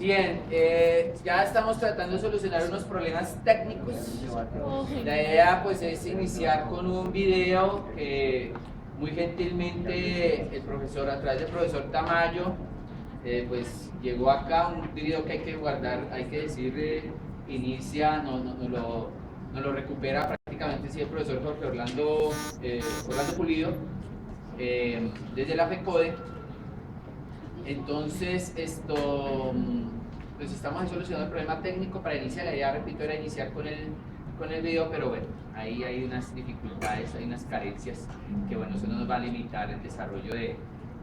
Bien, ya estamos tratando de solucionar unos problemas técnicos. La idea pues es iniciar con un video que muy gentilmente el profesor, a través del profesor Tamayo, pues llegó acá, un video que hay que guardar, hay que decir, inicia, no lo recupera prácticamente sí, el profesor Jorge Orlando Pulido, desde la FECODE. Entonces, pues estamos solucionando el problema técnico para iniciar. La idea, repito, era iniciar con el video, pero bueno, ahí hay unas dificultades, hay unas carencias que, bueno, eso no nos va a limitar el desarrollo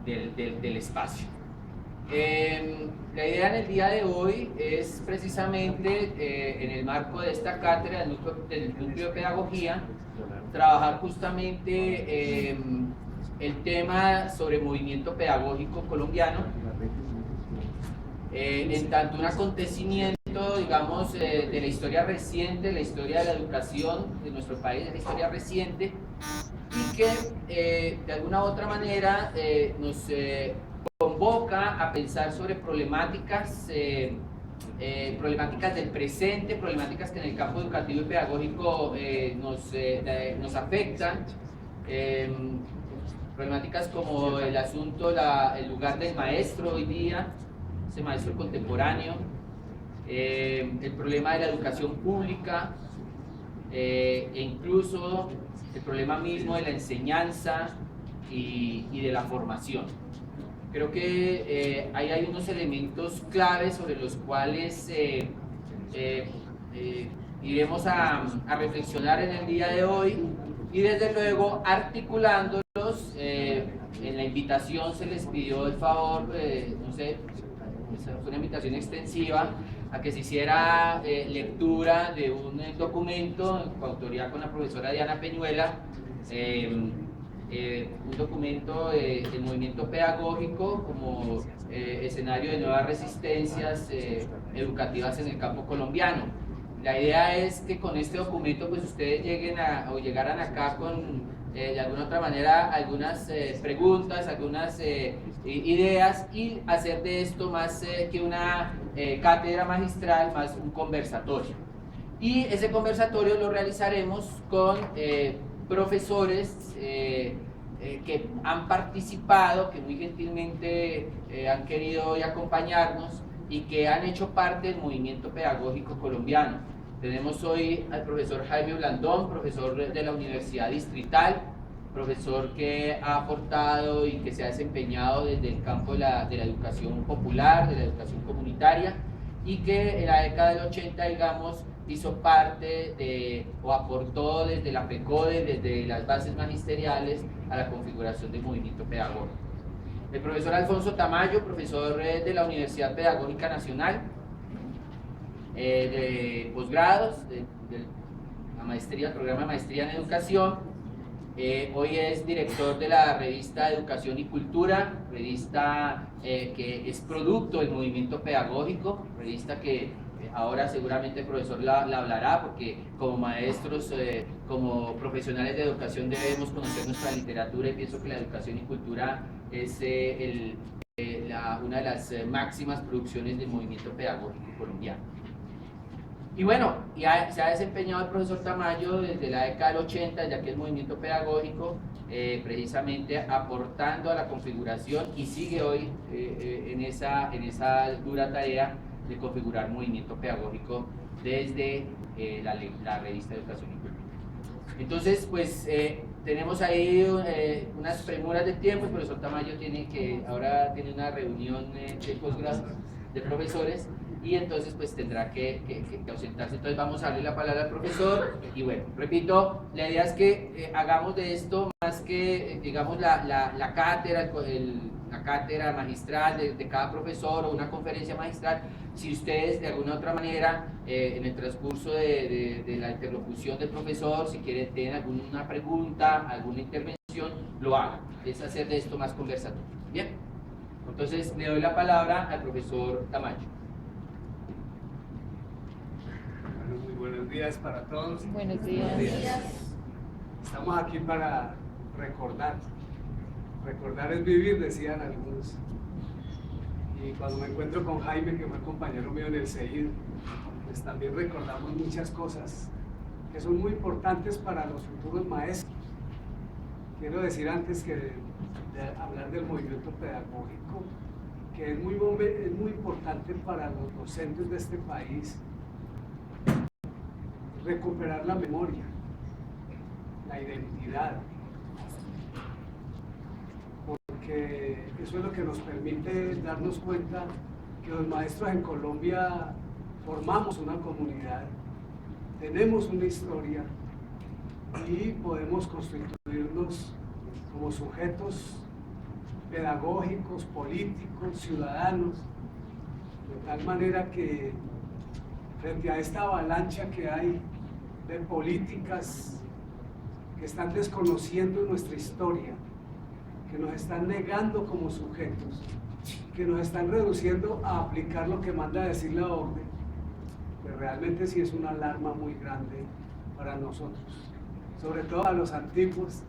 del espacio. La idea en el día de hoy es precisamente, en el marco de esta cátedra del núcleo de pedagogía, trabajar justamente el tema sobre movimiento pedagógico colombiano, en tanto un acontecimiento, digamos, de la historia reciente, la historia de la educación de nuestro país, de la historia reciente, y que de alguna u otra manera nos convoca a pensar sobre problemáticas del presente, problemáticas que en el campo educativo y pedagógico nos afectan, problemáticas como el asunto, el lugar del maestro hoy día, ese maestro contemporáneo, el problema de la educación pública, e incluso el problema mismo de la enseñanza y de la formación. Creo que ahí hay unos elementos claves sobre los cuales iremos a reflexionar en el día de hoy, y desde luego articulándolos. En la invitación se les pidió el favor, no sé, fue una invitación extensiva a que se hiciera lectura de un documento en coautoría con la profesora Diana Peñuela, un documento del movimiento pedagógico como escenario de nuevas resistencias educativas en el campo colombiano. La idea es que con este documento pues ustedes llegaran acá con de alguna otra manera algunas preguntas, algunas ideas, y hacer de esto más que una cátedra magistral, más un conversatorio. Y ese conversatorio lo realizaremos con profesores que han participado, que muy gentilmente han querido hoy acompañarnos y que han hecho parte del movimiento pedagógico colombiano. Tenemos hoy al profesor Jaime Blandón, profesor de la Universidad Distrital, profesor que ha aportado y que se ha desempeñado desde el campo de la educación popular, de la educación comunitaria, y que en la década del 80, digamos, hizo parte o aportó desde la FECODE, desde las bases magisteriales, a la configuración del movimiento pedagógico. El profesor Alfonso Tamayo, profesor de la Universidad Pedagógica Nacional, de posgrados, de la maestría, el programa de maestría en educación. Hoy es director de la revista Educación y Cultura, revista que es producto del movimiento pedagógico, revista que ahora seguramente el profesor la hablará, porque como maestros, como profesionales de educación debemos conocer nuestra literatura, y pienso que la educación y cultura es una de las máximas producciones del movimiento pedagógico colombiano. Y bueno, se ha desempeñado el profesor Tamayo desde la década del 80, ya que el movimiento pedagógico, precisamente aportando a la configuración, y sigue hoy en esa dura tarea de configurar movimiento pedagógico desde la revista Educación y Cultura. Entonces, pues tenemos ahí unas premuras de tiempo. El profesor Tamayo ahora tiene una reunión de posgrado de profesores, y entonces pues tendrá que ausentarse. Entonces vamos a darle la palabra al profesor, y bueno, repito, la idea es que hagamos de esto más que, digamos, la cátedra, la cátedra magistral de cada profesor, o una conferencia magistral. Si ustedes de alguna otra manera, en el transcurso de la interlocución del profesor, si quieren, tienen alguna pregunta, alguna intervención, lo hagan. Es hacer de esto más conversatorio. Bien, entonces le doy la palabra al profesor Tamayo. Muy buenos días para todos. Buenos días. Estamos aquí para recordar. Recordar es vivir, decían algunos. Y cuando me encuentro con Jaime, que fue compañero mío en el CEID, pues también recordamos muchas cosas que son muy importantes para los futuros maestros. Quiero decir antes que de hablar del movimiento pedagógico, que es muy importante para los docentes de este país recuperar la memoria, la identidad, porque eso es lo que nos permite darnos cuenta que los maestros en Colombia formamos una comunidad, tenemos una historia y podemos constituirnos como sujetos pedagógicos, políticos, ciudadanos, de tal manera que frente a esta avalancha que hay de políticas que están desconociendo nuestra historia, que nos están negando como sujetos, que nos están reduciendo a aplicar lo que manda decir la orden, pues realmente sí es una alarma muy grande para nosotros, sobre todo a los antiguos,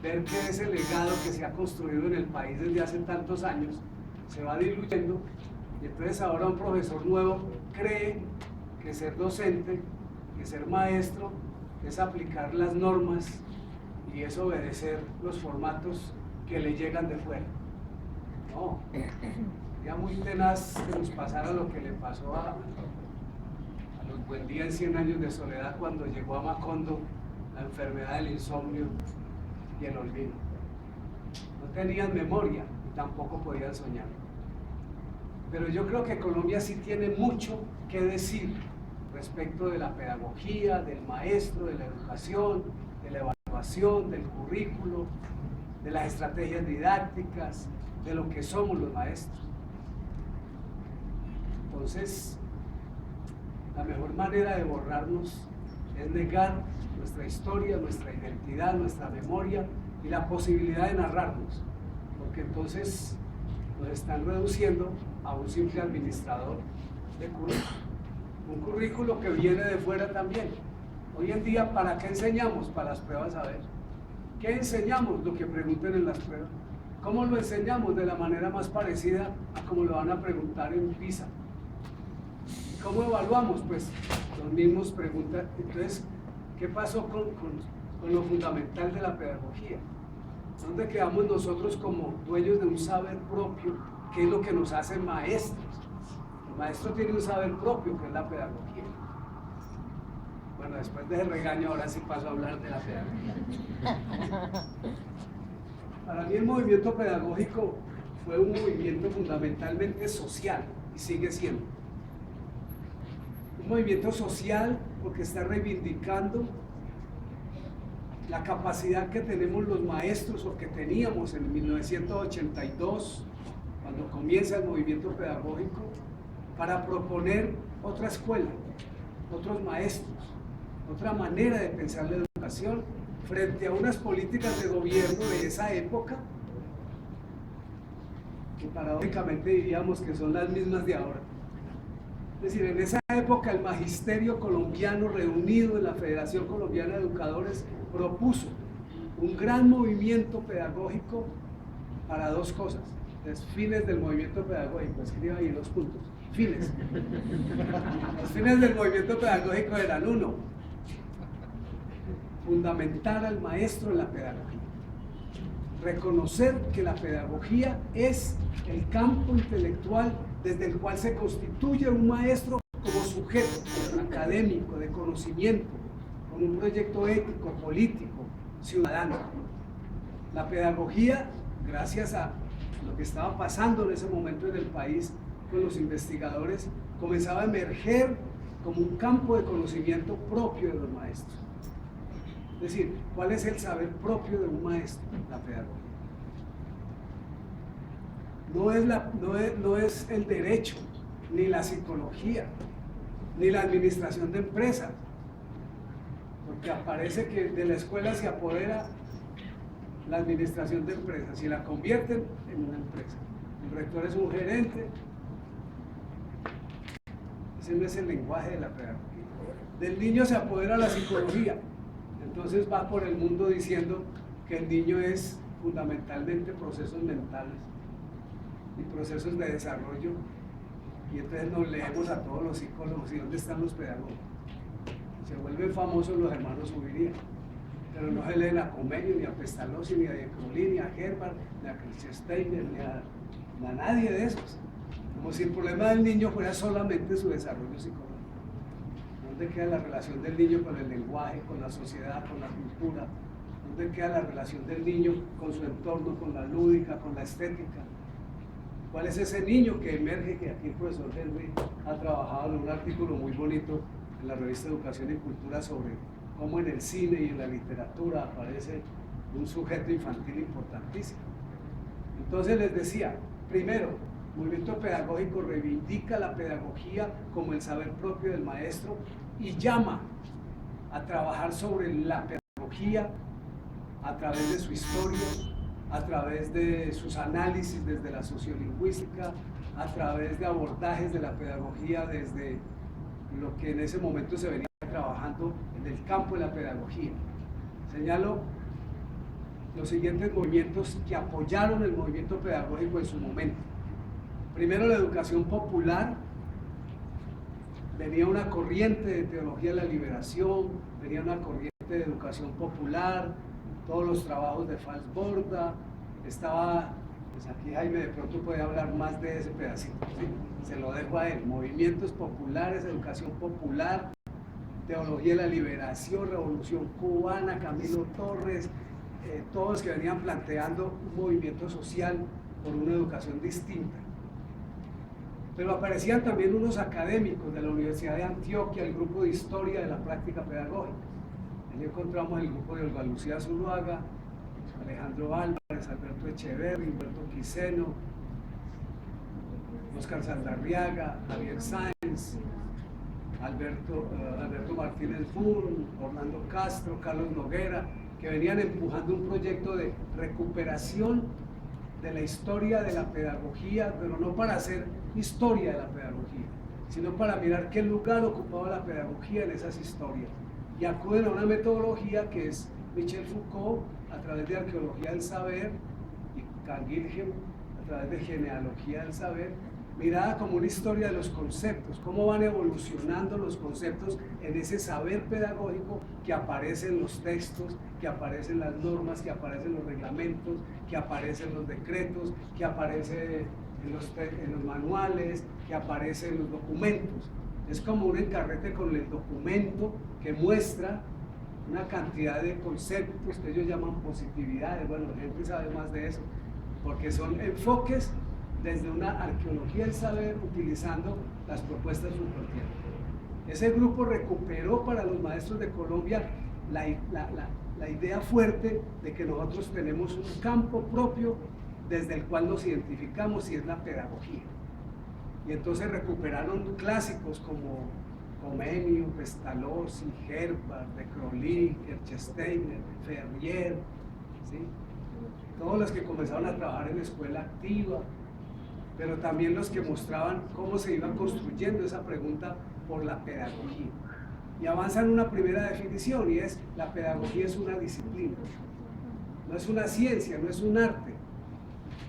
ver que ese legado que se ha construido en el país desde hace tantos años se va diluyendo, y entonces ahora un profesor nuevo cree que ser docente, que ser maestro, es aplicar las normas y es obedecer los formatos que le llegan de fuera. No, ya muy tenaz que nos pasara lo que le pasó a los Buendía en 100 años de soledad cuando llegó a Macondo la enfermedad del insomnio y el olvido. No tenían memoria y tampoco podían soñar. Pero yo creo que Colombia sí tiene mucho que decir respecto de la pedagogía, del maestro, de la educación, de la evaluación, del currículo, de las estrategias didácticas, de lo que somos los maestros. Entonces, la mejor manera de borrarnos es negar nuestra historia, nuestra identidad, nuestra memoria y la posibilidad de narrarnos, porque entonces nos están reduciendo a un simple administrador de currículo, un currículo que viene de fuera también. Hoy en día, ¿para qué enseñamos? Para las pruebas, a ver. ¿Qué enseñamos? Lo que pregunten en las pruebas. ¿Cómo lo enseñamos? De la manera más parecida a como lo van a preguntar en PISA. ¿Cómo evaluamos? Pues los mismos preguntan. Entonces, ¿qué pasó con lo fundamental de la pedagogía? ¿Dónde quedamos nosotros como dueños de un saber propio? ¿Qué es lo que nos hace maestros? El maestro tiene un saber propio, que es la pedagogía. Bueno, después de ese regaño, ahora sí paso a hablar de la pedagogía. Para mí el movimiento pedagógico fue un movimiento fundamentalmente social, y sigue siendo. Un movimiento social porque está reivindicando la capacidad que tenemos los maestros, o que teníamos en 1982, cuando comienza el movimiento pedagógico, para proponer otra escuela, otros maestros, otra manera de pensar la educación frente a unas políticas de gobierno de esa época que paradójicamente diríamos que son las mismas de ahora. Es decir, en esa época el magisterio colombiano reunido en la Federación Colombiana de Educadores propuso un gran movimiento pedagógico para dos cosas. Los fines del movimiento pedagógico, escriba ahí 2 puntos. Fines. Los fines del movimiento pedagógico eran: 1, fundamentar al maestro en la pedagogía, reconocer que la pedagogía es el campo intelectual desde el cual se constituye un maestro como sujeto académico, de conocimiento, con un proyecto ético, político, ciudadano. La pedagogía, gracias a lo que estaba pasando en ese momento en el país con los investigadores, comenzaba a emerger como un campo de conocimiento propio de los maestros. Es decir, ¿cuál es el saber propio de un maestro? La pedagogía. No es el derecho, ni la psicología, ni la administración de empresas, porque aparece que de la escuela se apodera la administración de empresas y la convierten en una empresa. El rector es un gerente. Ese no es el lenguaje de la pedagogía. Del niño se apodera la psicología, entonces va por el mundo diciendo que el niño es fundamentalmente procesos mentales. y procesos de desarrollo, y entonces nos leemos a todos los psicólogos, ¿y dónde están los pedagogos? Se vuelven famosos los hermanos Subiría, pero no se leen a Comenio, ni a Pestalozzi, ni a De Crowley, ni a Herbart, ni a Christian Steiner, ni a nadie de esos. Como si el problema del niño fuera solamente su desarrollo psicológico. ¿Dónde queda la relación del niño con el lenguaje, con la sociedad, con la cultura? ¿Dónde queda la relación del niño con su entorno, con la lúdica, con la estética? ¿Cuál es ese niño que emerge? Que aquí el profesor Henry ha trabajado en un artículo muy bonito en la revista Educación y Cultura sobre cómo en el cine y en la literatura aparece un sujeto infantil importantísimo. Entonces les decía, primero, el movimiento pedagógico reivindica la pedagogía como el saber propio del maestro y llama a trabajar sobre la pedagogía a través de su historia, a través de sus análisis desde la sociolingüística, a través de abordajes de la pedagogía desde lo que en ese momento se venía trabajando en el campo de la pedagogía. Señalo los siguientes movimientos que apoyaron el movimiento pedagógico en su momento. Primero, la educación popular. Venía una corriente de teología de la liberación, venía una corriente de educación popular, todos los trabajos de Falsborda, estaba, pues aquí Jaime de pronto puede hablar más de ese pedacito, ¿sí? Se lo dejo a él, movimientos populares, educación popular, teología de la liberación, revolución cubana, Camilo Torres, todos que venían planteando un movimiento social por una educación distinta. Pero aparecían también unos académicos de la Universidad de Antioquia, el grupo de historia de la práctica pedagógica. Allí encontramos el grupo de Olga Lucía Zuluaga, Alejandro Álvarez, Alberto Echeverri, Humberto Quiseno, Oscar Saldarriaga, Javier Sáenz, Alberto Martínez Fun, Orlando Castro, Carlos Noguera, que venían empujando un proyecto de recuperación de la historia de la pedagogía, pero no para hacer historia de la pedagogía, sino para mirar qué lugar ocupaba la pedagogía en esas historias. Y acuden a una metodología que es Michel Foucault, a través de arqueología del saber, y Carl Gilhem, a través de genealogía del saber, mirada como una historia de los conceptos, cómo van evolucionando los conceptos en ese saber pedagógico que aparece en los textos, que aparecen las normas, que aparecen los reglamentos, que aparecen los decretos, que aparece en los manuales, que aparece en los documentos. Es como un encarrete con el documento que muestra una cantidad de conceptos que ellos llaman positividades. Bueno, la gente sabe más de eso, porque son enfoques desde una arqueología del saber utilizando las propuestas Foucaultianas. Ese grupo recuperó para los maestros de Colombia la idea fuerte de que nosotros tenemos un campo propio desde el cual nos identificamos y es la pedagogía. Y entonces recuperaron clásicos como Comenio, Pestalozzi, Herbart, De Crowley, Kerchsteiner, Ferrier, ¿sí? Todos los que comenzaron a trabajar en la escuela activa, pero también los que mostraban cómo se iba construyendo esa pregunta por la pedagogía. Y avanzan una primera definición, y es: la pedagogía es una disciplina, no es una ciencia, no es un arte,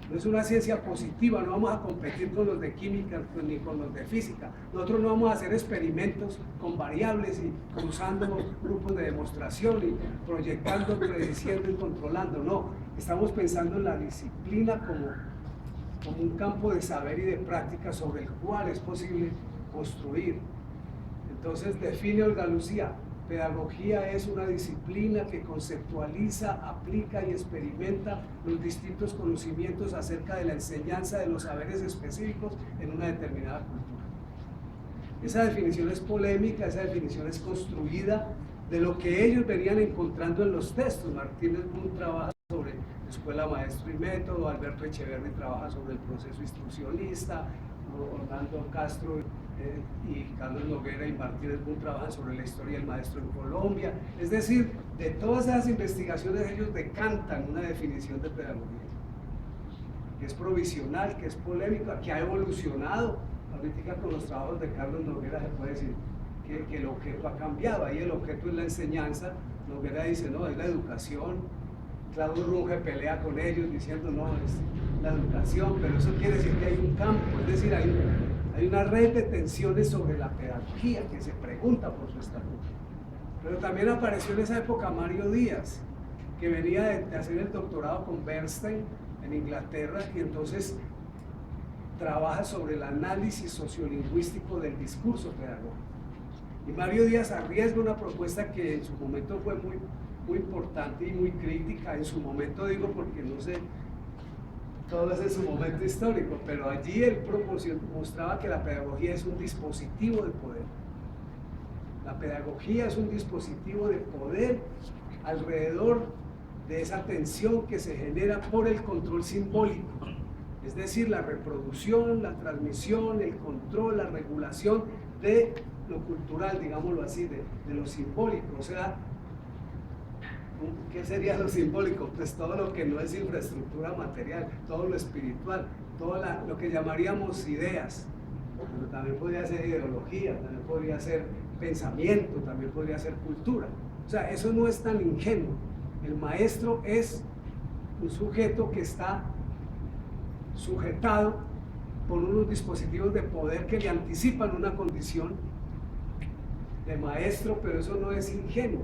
no es una ciencia positiva, no vamos a competir con los de química ni con los de física. Nosotros no vamos a hacer experimentos con variables y cruzando grupos de demostración y proyectando, prediciendo y controlando, no. Estamos pensando en la disciplina como un campo de saber y de práctica sobre el cual es posible construir. Entonces define Olga Lucía: pedagogía es una disciplina que conceptualiza, aplica y experimenta los distintos conocimientos acerca de la enseñanza de los saberes específicos en una determinada cultura. Esa definición es polémica, esa definición es construida de lo que ellos venían encontrando en los textos. Martínez Bull trabaja sobre escuela, maestro y método, Alberto Echeverri trabaja sobre el proceso instruccionista, Orlando Castro y Carlos Noguera y Martínez Bull trabajan sobre la historia del maestro en Colombia. Es decir, de todas esas investigaciones ellos decantan una definición de pedagogía que es provisional, que es polémica, que ha evolucionado. Ahorita con los trabajos de Carlos Noguera se puede decir que el objeto ha cambiado. Ahí el objeto es la enseñanza. Noguera dice: no, es la educación, Claudio Runge pelea con ellos diciendo no, es la educación, pero eso quiere decir que hay un campo, es decir, hay una red de tensiones sobre la pedagogía que se pregunta por su estatuto. Pero también apareció en esa época Mario Díaz, que venía de hacer el doctorado con Bernstein en Inglaterra y entonces trabaja sobre el análisis sociolingüístico del discurso pedagógico. Y Mario Díaz arriesga una propuesta que en su momento fue muy importante y muy crítica, en su momento digo porque no sé, todo es en su momento histórico, pero allí él mostraba que la pedagogía es un dispositivo de poder. La pedagogía es un dispositivo de poder alrededor de esa tensión que se genera por el control simbólico, es decir, la reproducción, la transmisión, el control, la regulación de lo cultural, digámoslo así, de lo simbólico. O sea, ¿qué sería lo simbólico? Pues todo lo que no es infraestructura material, todo lo espiritual, todo lo que llamaríamos ideas, pero también podría ser ideología, también podría ser pensamiento, también podría ser cultura. O sea, eso no es tan ingenuo. El maestro es un sujeto que está sujetado por unos dispositivos de poder que le anticipan una condición de maestro, pero eso no es ingenuo,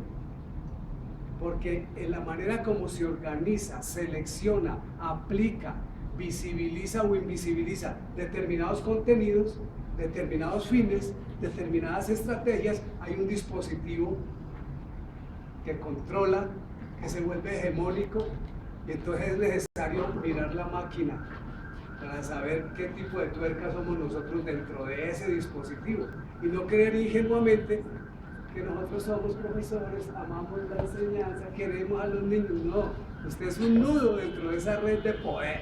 porque en la manera como se organiza, selecciona, aplica, visibiliza o invisibiliza determinados contenidos, determinados fines, determinadas estrategias, hay un dispositivo que controla, que se vuelve hegemónico, y entonces es necesario mirar la máquina para saber qué tipo de tuerca somos nosotros dentro de ese dispositivo y no creer ingenuamente que nosotros somos profesores, amamos la enseñanza, queremos a los niños. No, usted es un nudo dentro de esa red de poder.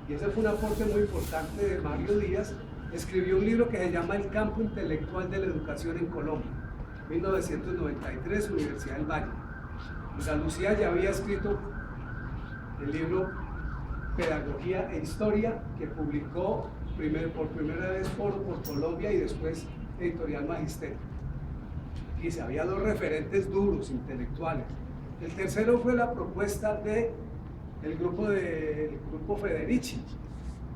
Y ese fue un aporte muy importante de Mario Díaz. Escribió un libro que se llama El campo intelectual de la educación en Colombia, 1993, Universidad del Valle. Rosa Lucía ya había escrito el libro Pedagogía e Historia, que publicó por primera vez Foro por Colombia y después Editorial Magisterio. Y había dos referentes duros, intelectuales. El tercero fue la propuesta del grupo Federici.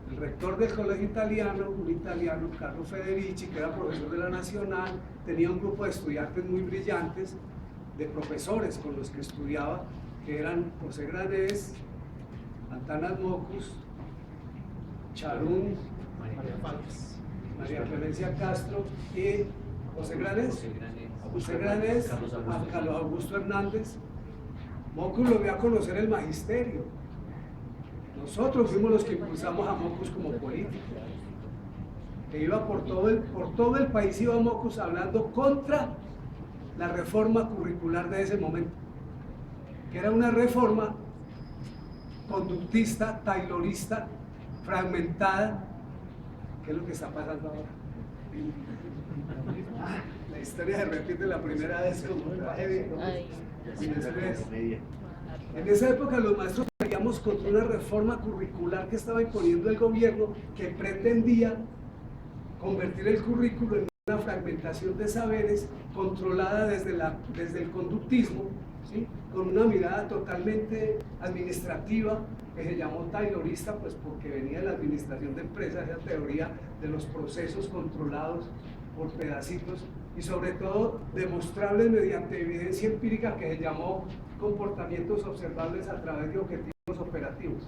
El rector del colegio italiano, un italiano, Carlo Federici, que era profesor de la Nacional, tenía un grupo de estudiantes muy brillantes, de profesores con los que estudiaba, que eran José Granés, Antanas Mockus, Charún, María Clemencia Castro y José Granés, Carlos Augusto Hernández. Mockus lo dio a conocer el magisterio. Nosotros fuimos los que impulsamos a Mockus como político. Que iba por todo el país, iba Mockus hablando contra la reforma curricular de ese momento, que era una reforma conductista, taylorista, fragmentada. ¿Qué es lo que está pasando ahora? La historia se repite la primera vez como tragedia, ¿no? Y después, en esa época los maestros peleamos contra una reforma curricular que estaba imponiendo el gobierno, que pretendía convertir el currículo en una fragmentación de saberes controlada desde el conductismo, ¿sí? Con una mirada totalmente administrativa, que se llamó taylorista, pues porque venía de la administración de empresas, esa teoría de los procesos controlados por pedacitos y sobre todo demostrables mediante evidencia empírica, que se llamó comportamientos observables a través de objetivos operativos.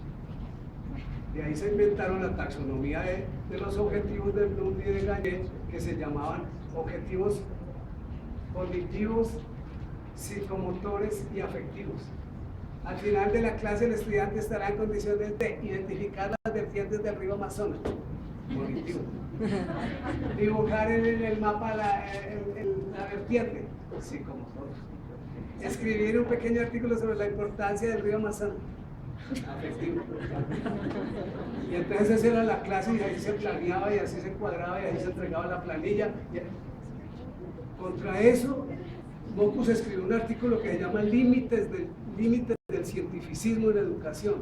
De ahí se inventaron la taxonomía de los objetivos de Bloom y de Gagné, que se llamaban objetivos cognitivos, psicomotores y afectivos. Al final de la clase el estudiante estará en condiciones de identificar las vertientes del río Amazonas. Cognitivo. Dibujar en el mapa la vertiente. Psicomotor. Escribir un pequeño artículo sobre la importancia del río Amazonas. Afectivo. Y entonces esa era la clase y ahí se planeaba y así se cuadraba y ahí se entregaba la planilla. Contra eso, Mockus escribió un artículo que se llama Límites del cientificismo en la educación,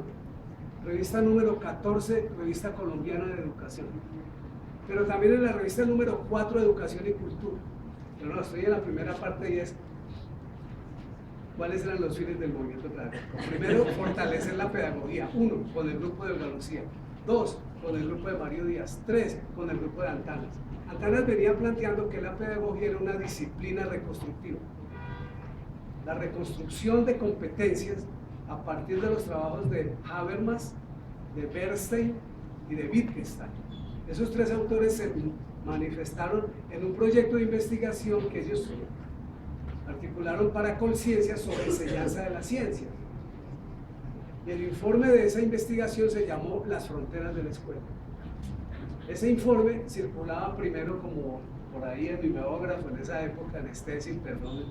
revista número 14, revista colombiana de educación, pero también en la revista número 4, Educación y Cultura. Yo no estoy en la primera parte y es ¿Cuáles eran los fines del movimiento pedagógico? Primero, fortalecer la pedagogía. 1, con el grupo de Olga Lucía. 2, con el grupo de Mario Díaz. 3, con el grupo de Antanas. Antanas venía planteando que la pedagogía era una disciplina reconstructiva. La reconstrucción de competencias a partir de los trabajos de Habermas, de Bernstein y de Wittgenstein. Esos 3 autores se manifestaron en un proyecto de investigación que ellos articularon para Conciencia sobre enseñanza de la ciencia. Y el informe de esa investigación se llamó Las fronteras de la escuela. Ese informe circulaba primero como por ahí en mimeógrafo en esa época, en stencil, perdón,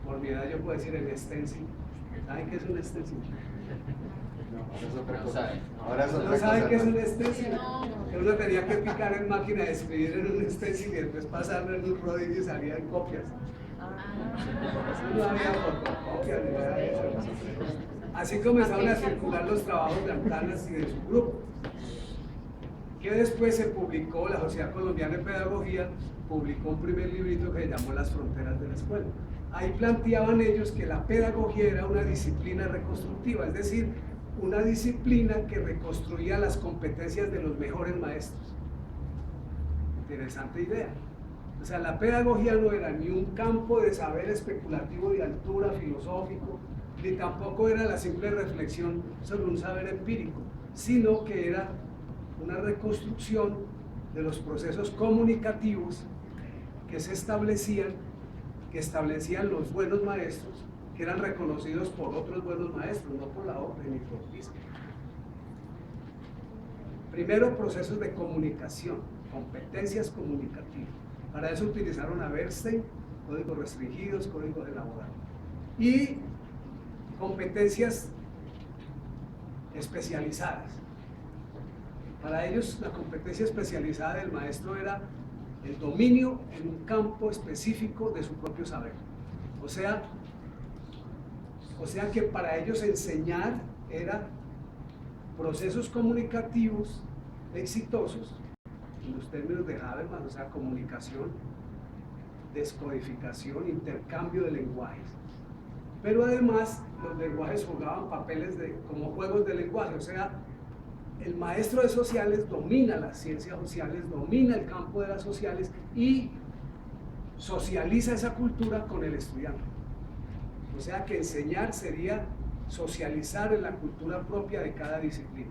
por mi edad yo puedo decir en stencil. ¿Saben qué es un stencil? No saben qué es un stencil? Que uno tenía que picar en máquina de escribir en un stencil y después pasarlo en un rodillo y salían copias. No había fotocopias ni nada de eso. Así comenzaron a circular los trabajos de Antanas y de su grupo, que después se publicó, la Sociedad Colombiana de Pedagogía publicó un primer librito que se llamó Las fronteras de la escuela. Ahí planteaban ellos que la pedagogía era una disciplina reconstructiva, es decir, una disciplina que reconstruía las competencias de los mejores maestros. Interesante idea. O sea, la pedagogía no era ni un campo de saber especulativo de altura filosófico, ni tampoco era la simple reflexión sobre un saber empírico, sino que era una reconstrucción de los procesos comunicativos que se establecían, que establecían los buenos maestros, que eran reconocidos por otros buenos maestros, no por la orden ni por Pisca. Primero, procesos de comunicación, competencias comunicativas. Para eso utilizaron a Bernstein, códigos restringidos, códigos elaborados. Y competencias especializadas. Para ellos, la competencia especializada del maestro era el dominio en un campo específico de su propio saber. O sea que para ellos enseñar era procesos comunicativos exitosos, en los términos de Habermas, o sea, comunicación, descodificación, intercambio de lenguajes. Pero además, los lenguajes jugaban papeles como juegos de lenguaje, o sea, el maestro de sociales domina las ciencias sociales, domina el campo de las sociales y socializa esa cultura con el estudiante. O sea que enseñar sería socializar en la cultura propia de cada disciplina.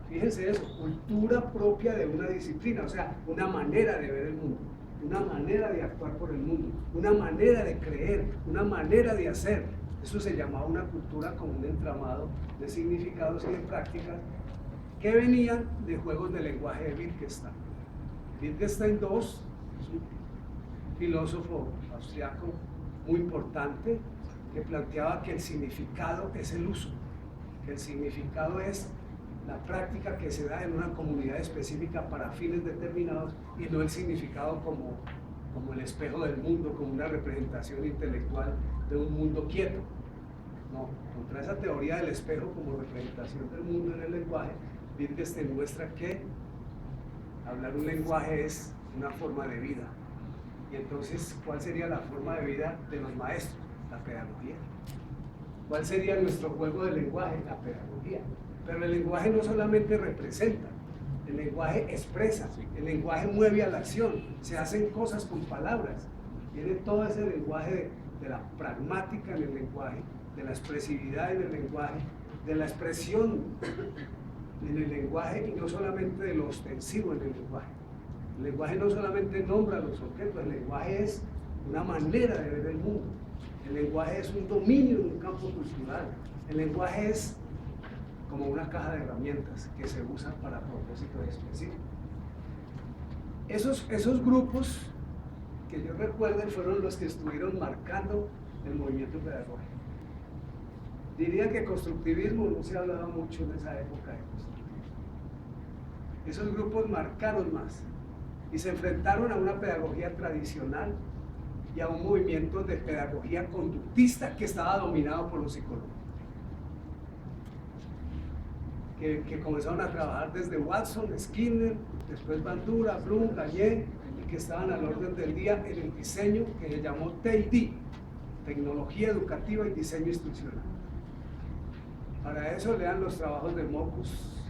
Fíjense eso, cultura propia de una disciplina, o sea, una manera de ver el mundo, una manera de actuar por el mundo, una manera de creer, una manera de hacer. Eso se llamaba una cultura como un entramado de significados y de prácticas que venían de juegos de lenguaje de Wittgenstein. Wittgenstein II es un filósofo austriaco muy importante que planteaba que el significado es el uso, que el significado es la práctica que se da en una comunidad específica para fines determinados y no el significado como el espejo del mundo, como una representación intelectual de un mundo quieto. No, contra esa teoría del espejo como representación del mundo en el lenguaje, Wittgenstein muestra que hablar un lenguaje es una forma de vida. Y entonces, ¿cuál sería la forma de vida de los maestros? La pedagogía. ¿Cuál sería nuestro juego de lenguaje? La pedagogía. Pero el lenguaje no solamente representa, el lenguaje expresa, el lenguaje mueve a la acción, se hacen cosas con palabras. Tiene todo ese lenguaje de la pragmática en el lenguaje, de la expresividad en el lenguaje, de la expresión en el lenguaje y no solamente de lo ostensivo en el lenguaje. El lenguaje no solamente nombra los objetos, el lenguaje es una manera de ver el mundo. El lenguaje es un dominio de un campo cultural. El lenguaje es como una caja de herramientas que se usa para propósitos específicos. Esos grupos que yo recuerdo fueron los que estuvieron marcando el movimiento pedagógico. Diría que constructivismo no se hablaba mucho en esa época de constructivismo. Esos grupos marcaron más y se enfrentaron a una pedagogía tradicional y a un movimiento de pedagogía conductista que estaba dominado por los psicólogos. Que comenzaron a trabajar desde Watson, Skinner, después Bandura, Bloom, Gallé, y que estaban al orden del día en el diseño que se llamó TID. tecnología educativa y diseño instruccional. Para eso lean los trabajos de Mocus,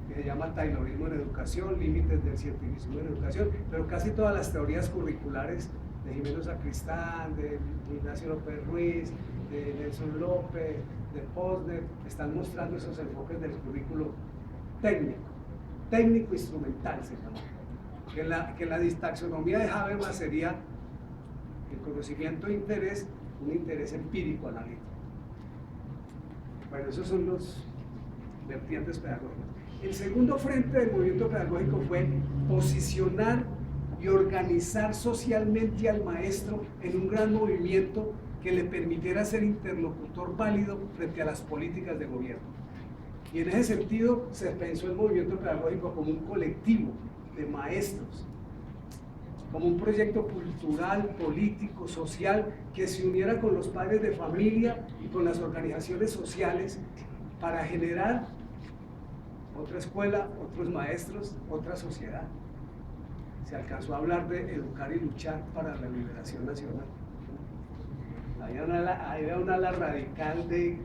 que se llama Taylorismo en Educación, Límites del Cientificismo en Educación, pero casi todas las teorías curriculares de Jimeno Sacristán, de Ignacio López Ruiz, de Nelson López, de Posner, están mostrando esos enfoques del currículo técnico instrumental se llama. Que la distaxonomía de Habermas sería el conocimiento de interés, un interés empírico analítico. Bueno, esos son los vertientes pedagógicos. El segundo frente del movimiento pedagógico fue posicionar y organizar socialmente al maestro en un gran movimiento que le permitiera ser interlocutor válido frente a las políticas de gobierno. Y en ese sentido se pensó el movimiento pedagógico como un colectivo de maestros, como un proyecto cultural, político, social, que se uniera con los padres de familia y con las organizaciones sociales para generar otra escuela, otros maestros, otra sociedad. Se alcanzó a hablar de educar y luchar para la liberación nacional. Había una ala radical de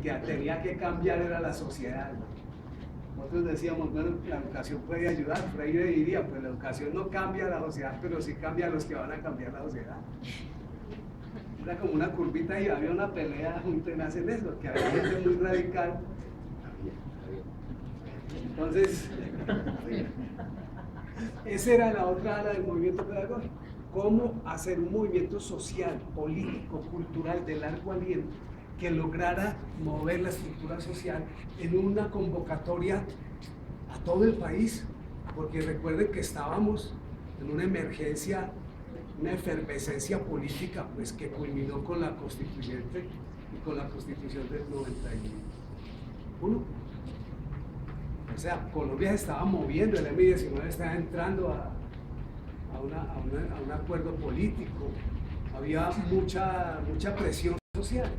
que tenía que cambiar era la sociedad. Nosotros decíamos, bueno, la educación puede ayudar. Freire diría, pues la educación no cambia la sociedad, pero sí cambia a los que van a cambiar la sociedad. Era como una curvita y había una pelea tenaz en eso, que había gente muy radical. Entonces, esa era la otra ala del movimiento pedagógico. Cómo hacer un movimiento social, político, cultural de largo aliento que lograra mover la estructura social en una convocatoria a todo el país, porque recuerden que estábamos en una emergencia, una efervescencia política, pues que culminó con la constituyente y con la constitución del 91. O sea, Colombia se estaba moviendo, el M-19 estaba entrando a un acuerdo político, había mucha presión social.